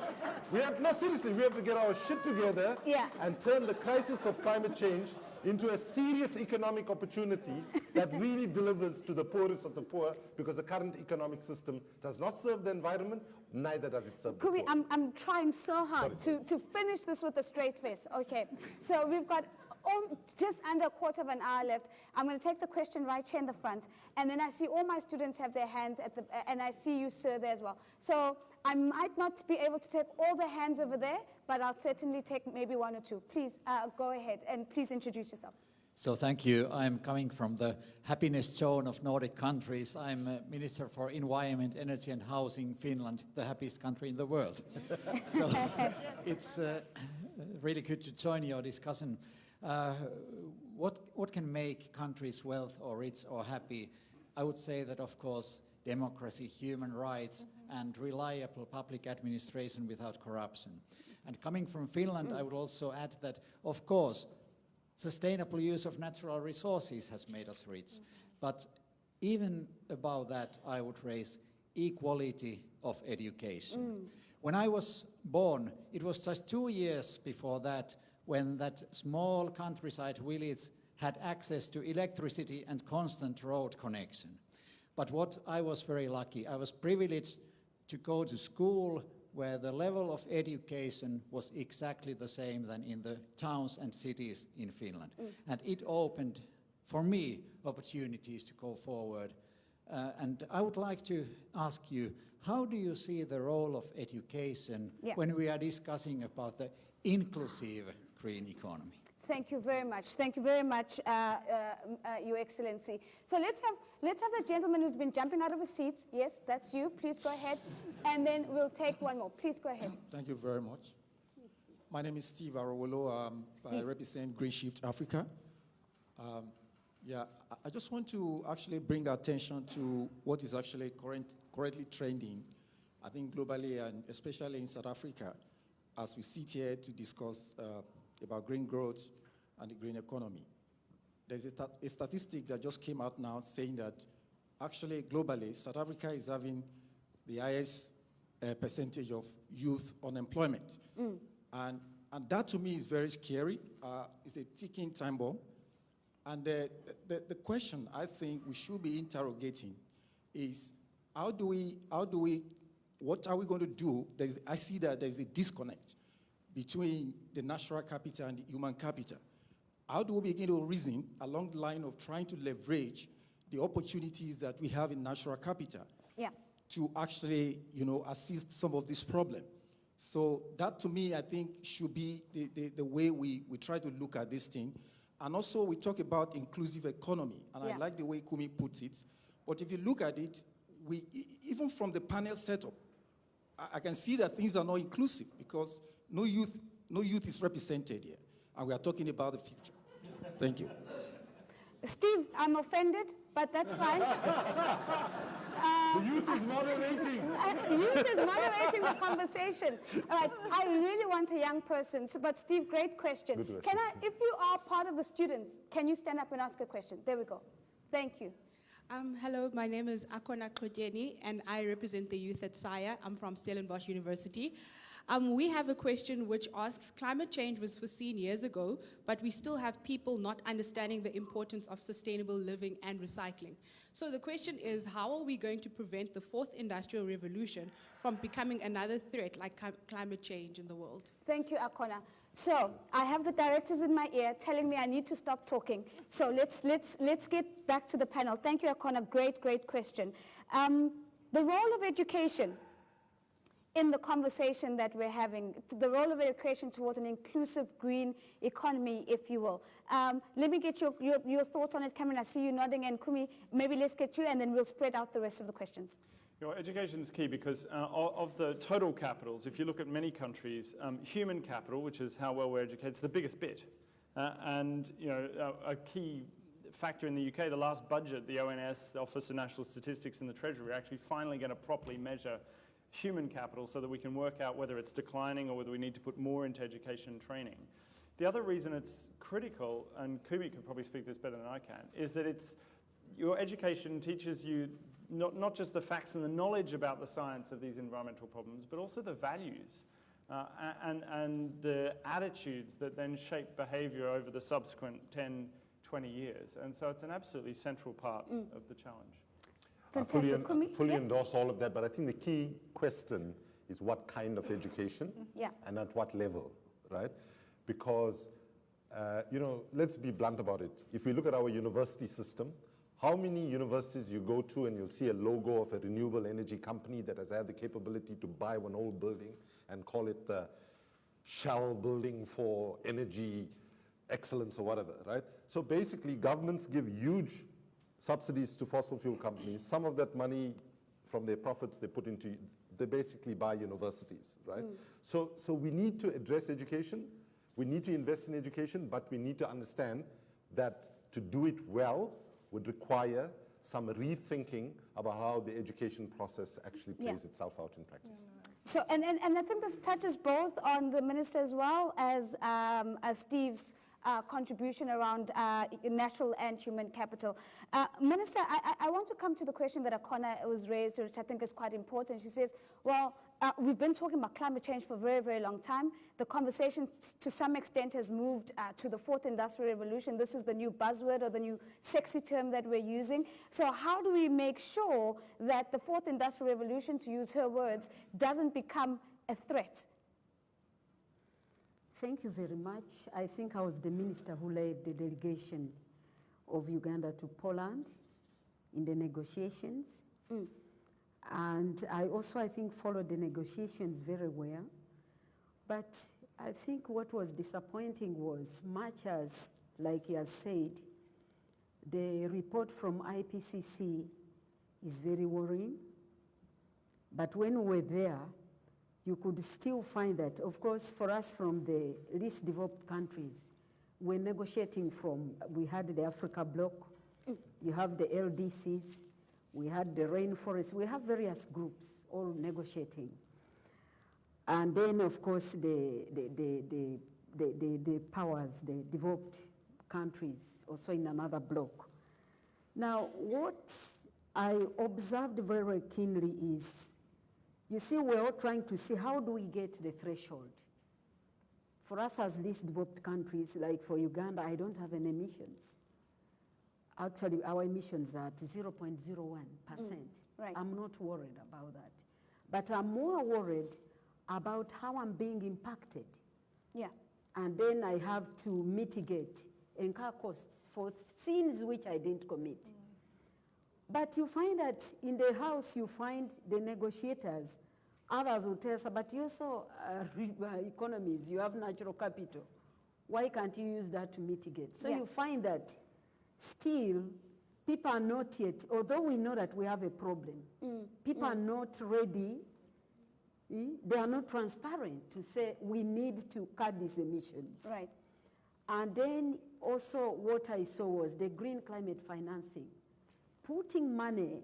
No, seriously, we have to get our shit together and turn the crisis of climate change into a serious economic opportunity that really delivers to the poorest of the poor, because the current economic system does not serve the environment, neither does it serve the poor. I'm trying so hard to finish this with a straight face. Okay, so we've got just under a quarter of an hour left. I'm going to take the question right here in the front, and then I see all my students have their hands at the, and I see you, sir, there as well. So I might not be able to take all the hands over there, but I'll certainly take maybe one or two. Please go ahead, and please introduce yourself. So thank you. I'm coming from the happiness zone of Nordic countries. I'm a Minister for Environment, Energy and Housing, Finland, the happiest country in the world. So it's really good to join your discussion. What can make countries wealth or rich or happy? I would say that, of course, democracy, human rights, and reliable public administration without corruption. And coming from Finland, I would also add that, of course, sustainable use of natural resources has made us rich. But even above that, I would raise equality of education. When I was born, it was just 2 years before that when that small countryside village had access to electricity and constant road connection. But what I was very lucky, I was privileged to go to school where the level of education was exactly the same than in the towns and cities in Finland. And it opened, for me, opportunities to go forward. And I would like to ask you, how do you see the role of education when we are discussing about the inclusive green economy? Thank you very much. Thank you very much, Your Excellency. So let's have the gentleman who's been jumping out of his seats. Yes, that's you. Please go ahead. And then we'll take one more. Please go ahead. Thank you very much. My name is Steve Arowolo. I represent Green Shift Africa. I just want to actually bring attention to what is actually currently trending, I think globally and especially in South Africa, as we sit here to discuss about green growth and the green economy. There's a statistic that just came out now saying that actually globally, South Africa is having the highest percentage of youth unemployment. And that to me is very scary. It's a ticking time bomb. And the question I think we should be interrogating is what are we going to do? I see that there's a disconnect between the natural capital and the human capital. How do we begin to reason along the line of trying to leverage the opportunities that we have in natural capital to actually, assist some of this problem? So that to me, I think should be the way we try to look at this thing. And also we talk about inclusive economy, and I like the way Kumi puts it. But if you look at it, even from the panel setup, I can see that things are not inclusive because no youth is represented here, and we are talking about the future. Thank you. Steve, I'm offended, but that's fine. The youth is moderating. Youth is moderating the conversation. All right, I really want a young person, but Steve, great question. If you are part of the students, can you stand up and ask a question? There we go. Thank you. Hello, my name is Akona Klojeni, and I represent the youth at SAIA. I'm from Stellenbosch University. We have a question which asks, climate change was foreseen years ago, but we still have people not understanding the importance of sustainable living and recycling. So the question is, how are we going to prevent the fourth industrial revolution from becoming another threat like climate change in the world? Thank you, Akona. So I have the directors in my ear telling me I need to stop talking. So let's get back to the panel. Thank you, Akona. Great question. The role of education in the conversation that we're having, the role of education towards an inclusive green economy, if you will. Let me get your thoughts on it, Cameron. I see you nodding, and Kumi, maybe let's get you, and then we'll spread out the rest of the questions. Education is key because of the total capitals, if you look at many countries, human capital, which is how well we're educated, is the biggest bit. And a key factor in the UK, the last budget, the ONS, the Office of National Statistics and the Treasury, are actually finally going to properly measure human capital so that we can work out whether it's declining or whether we need to put more into education and training. The other reason it's critical, and Kumi could probably speak this better than I can, is that your education teaches you not just the facts and the knowledge about the science of these environmental problems, but also the values and the attitudes that then shape behavior over the subsequent 10, 20 years. And so it's an absolutely central part of the challenge. Fantastic. I fully endorse all of that, but I think the key question is what kind of education and at what level, right? Because, let's be blunt about it. If we look at our university system, how many universities you go to and you'll see a logo of a renewable energy company that has had the capability to buy one old building and call it the Shell building for energy excellence or whatever, right? So basically, governments give huge subsidies to fossil fuel companies. Some of that money from their profits they basically buy universities, right? So we need to address education. We need to invest in education, but we need to understand that to do it well would require some rethinking about how the education process actually plays itself out in practice. So, and I think this touches both on the minister as well as Steve's contribution around natural and human capital. Minister, I want to come to the question that Akona was raised, which I think is quite important. She says, well, we've been talking about climate change for a very, very long time. The conversation to some extent has moved to the fourth industrial revolution. This is the new buzzword or the new sexy term that we're using. So how do we make sure that the fourth industrial revolution, to use her words, doesn't become a threat? Thank you very much. I think I was the minister who led the delegation of Uganda to Poland in the negotiations. And I also, I think, followed the negotiations very well. But I think what was disappointing was, much as, like he has said, the report from IPCC is very worrying. But when we were there, you could still find that, of course, for us from the least developed countries, we're negotiating from, we had the Africa bloc, you have the LDCs, we had the rainforest, we have various groups all negotiating. And then, of course, the powers, the developed countries, also in another bloc. Now, what I observed very keenly is, you see, we're all trying to see how do we get the threshold. For us as least developed countries, like for Uganda, I don't have any emissions. Actually, our emissions are at 0.01%. Right. I'm not worried about that. But I'm more worried about how I'm being impacted. Yeah. And then I have to mitigate, incur costs for sins which I didn't commit. But you find that in the House, you find the negotiators, others will tell us, but you also economies, you have natural capital. Why can't you use that to mitigate? So you find that still, people are not yet, although we know that we have a problem, people are not ready, they are not transparent to say we need to cut these emissions. Right. And then also what I saw was the green climate financing. Putting money,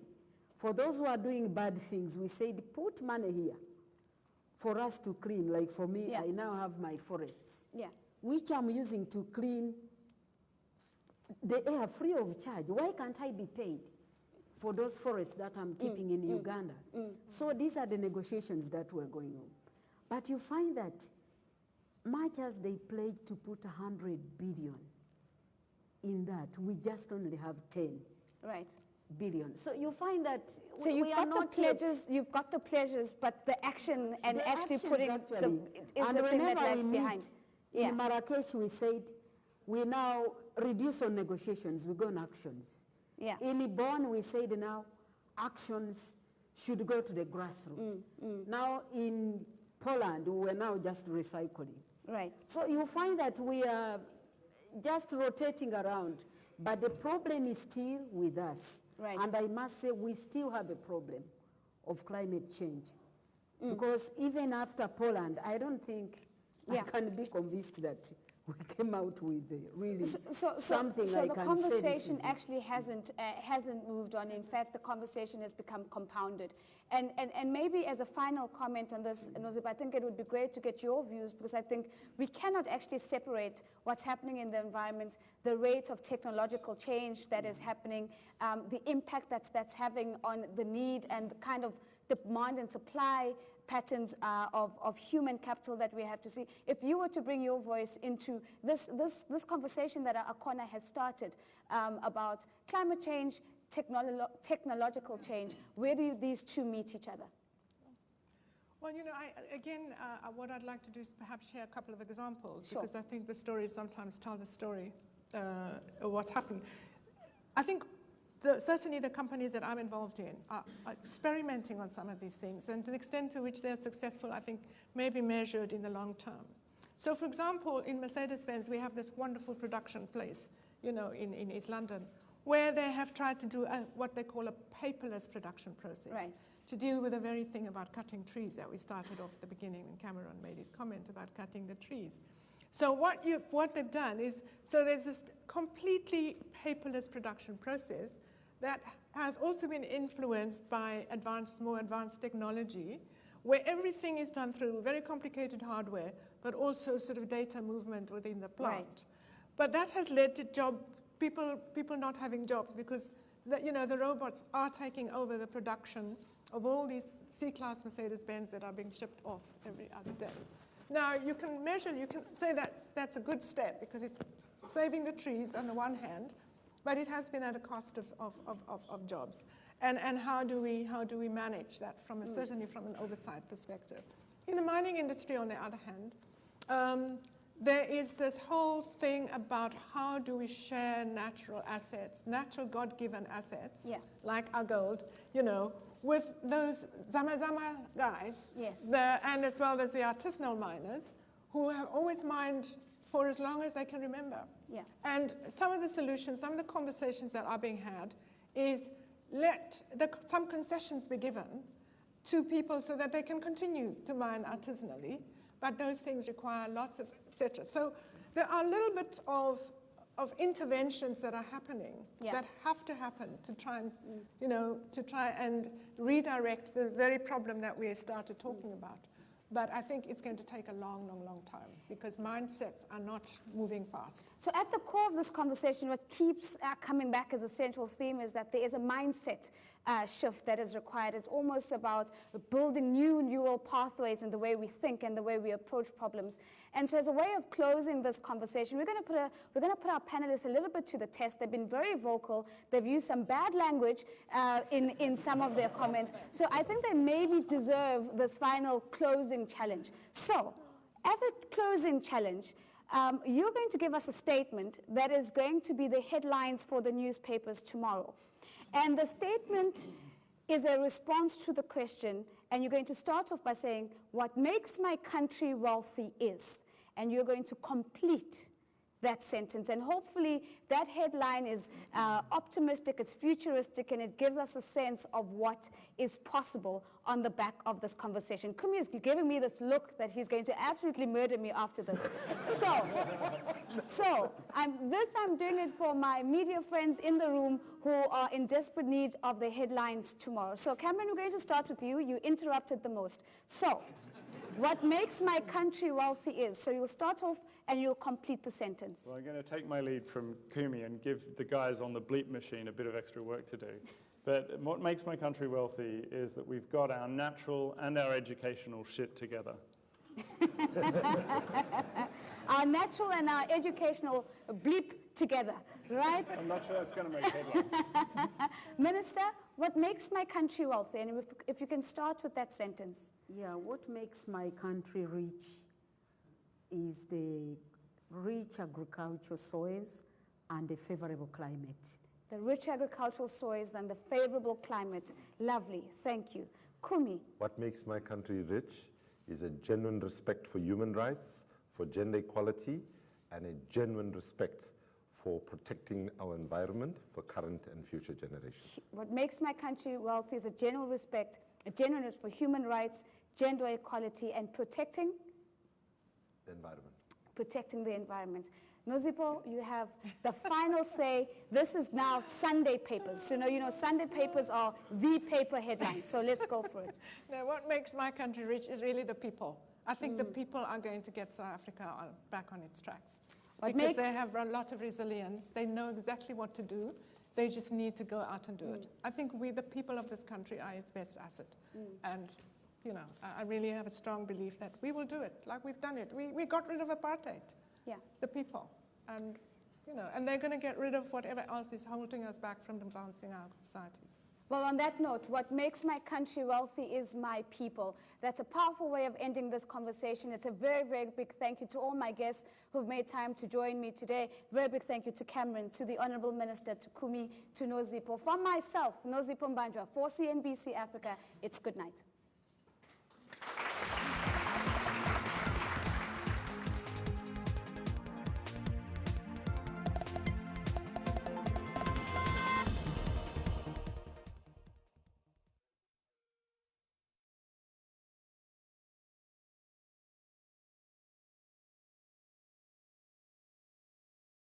for those who are doing bad things, we said put money here for us to clean. Like for me, I now have my forests, which I'm using to clean the air free of charge. Why can't I be paid for those forests that I'm keeping in Uganda? So these are the negotiations that were going on. But you find that much as they pledged to put 100 billion in that, we just only have 10. Right. Billion. So you find that so you've got the pledges, you've got the pleasures, but the action and the actually actions putting actually. is and the thing that lies we behind. In Marrakesh, we said we now reduce on negotiations, we go on actions. Yeah. In Bonn, we said now actions should go to the grassroots. Now in Poland, we are now just recycling. Right. So you find that we are just rotating around, but the problem is still with us. Right. And I must say we still have a problem of climate change. Because even after Poland, I don't think I can be convinced that we came out with really something so I the can conversation say actually hasn't moved on. In fact, the conversation has become compounded. And maybe as a final comment on this, Nozip, I think it would be great to get your views, because I think we cannot actually separate what's happening in the environment, the rate of technological change that is happening, the impact that's having on the need and the kind of demand and supply patterns of human capital that we have to see. If you were to bring your voice into this conversation that Akona has started about climate change, technological change, where do these two meet each other? Well, you know, what I'd like to do is perhaps share a couple of examples, Sure. because I think the stories sometimes tell the story of what's happening. I think certainly the companies that I'm involved in are experimenting on some of these things, and to the extent to which they're successful, I think, may be measured in the long term. So, for example, in Mercedes-Benz, we have this wonderful production place, you know, in East London, where they have tried to do what they call a paperless production process, right, to deal with the very thing about cutting trees that we started off at the beginning when Cameron made his comment about cutting the trees. So what they've done is, so there's this completely paperless production process that has also been influenced by more advanced technology, where everything is done through very complicated hardware, but also sort of data movement within the plant. Right. But that has led to people not having jobs, because the robots are taking over the production of all these C-Class Mercedes-Benz that are being shipped off every other day. Now, you can say that's a good step, because it's saving the trees on the one hand, but it has been at the cost of jobs. And how do we manage that certainly from an oversight perspective? In the mining industry, on the other hand, there is this whole thing about how do we share natural assets, natural God-given assets, like our gold, with those Zama guys, and as well as the artisanal miners, who have always mined for as long as they can remember. Yeah. And some of the solutions, some of the conversations that are being had is let some concessions be given to people so that they can continue to mine artisanally, but those things require lots of, etc. So there are a little bit of interventions that are happening that have to happen to try and, redirect the very problem that we started talking about. But I think it's going to take a long, long, long time, because mindsets are not moving fast. So at the core of this conversation, what keeps coming back as a central theme is that there is a mindset shift that is required. It's almost about building new neural pathways in the way we think and the way we approach problems. And so as a way of closing this conversation, we're going to put our panelists a little bit to the test. They've been very vocal. They've used some bad language in some of their comments. So I think they maybe deserve this final closing challenge. So as a closing challenge, you're going to give us a statement that is going to be the headlines for the newspapers tomorrow. And the statement is a response to the question, and you're going to start off by saying, what makes my country wealthy is, and you're going to complete that sentence. And hopefully that headline is optimistic, it's futuristic, and it gives us a sense of what is possible on the back of this conversation. Kumi is giving me this look that he's going to absolutely murder me after this. So I'm doing it for my media friends in the room who are in desperate need of the headlines tomorrow. So Cameron, we're going to start with you. You interrupted the most. So what makes my country wealthy is, so you'll start off and you'll complete the sentence. Well, I'm going to take my lead from Kumi and give the guys on the bleep machine a bit of extra work to do. But what makes my country wealthy is that we've got our natural and our educational shit together. Our natural and our educational bleep together, right? I'm not sure that's going to make headlines. Minister, what makes my country wealthy? And if you can start with that sentence. Yeah, what makes my country rich is the rich agricultural soils and the favorable climate. The rich agricultural soils and the favorable climate. Lovely, thank you. Kumi. What makes my country rich is a genuine respect for human rights, for gender equality, and a genuine respect for protecting our environment for current and future generations. What makes my country wealthy is a genuine respect, a genuineness for human rights, gender equality, and protecting The environment. Protecting the environment. Nozipho, you have the final say. This is now Sunday papers. So, Sunday papers are the paper headlines. So let's go for it. Now, what makes my country rich is really the people. I think the people are going to get South Africa back on its tracks. Because they have a lot of resilience. They know exactly what to do. They just need to go out and do it. I think we, the people of this country, are its best asset. And, I really have a strong belief that we will do it, like we've done it. We got rid of apartheid. Yeah. The people. And, and they're going to get rid of whatever else is holding us back from advancing our societies. Well, on that note, what makes my country wealthy is my people. That's a powerful way of ending this conversation. It's a very, very big thank you to all my guests who've made time to join me today. Very big thank you to Cameron, to the Honorable Minister, to Kumi, to Nozipho. From myself, Nozipho Mbanjwa, for CNBC Africa, it's good night.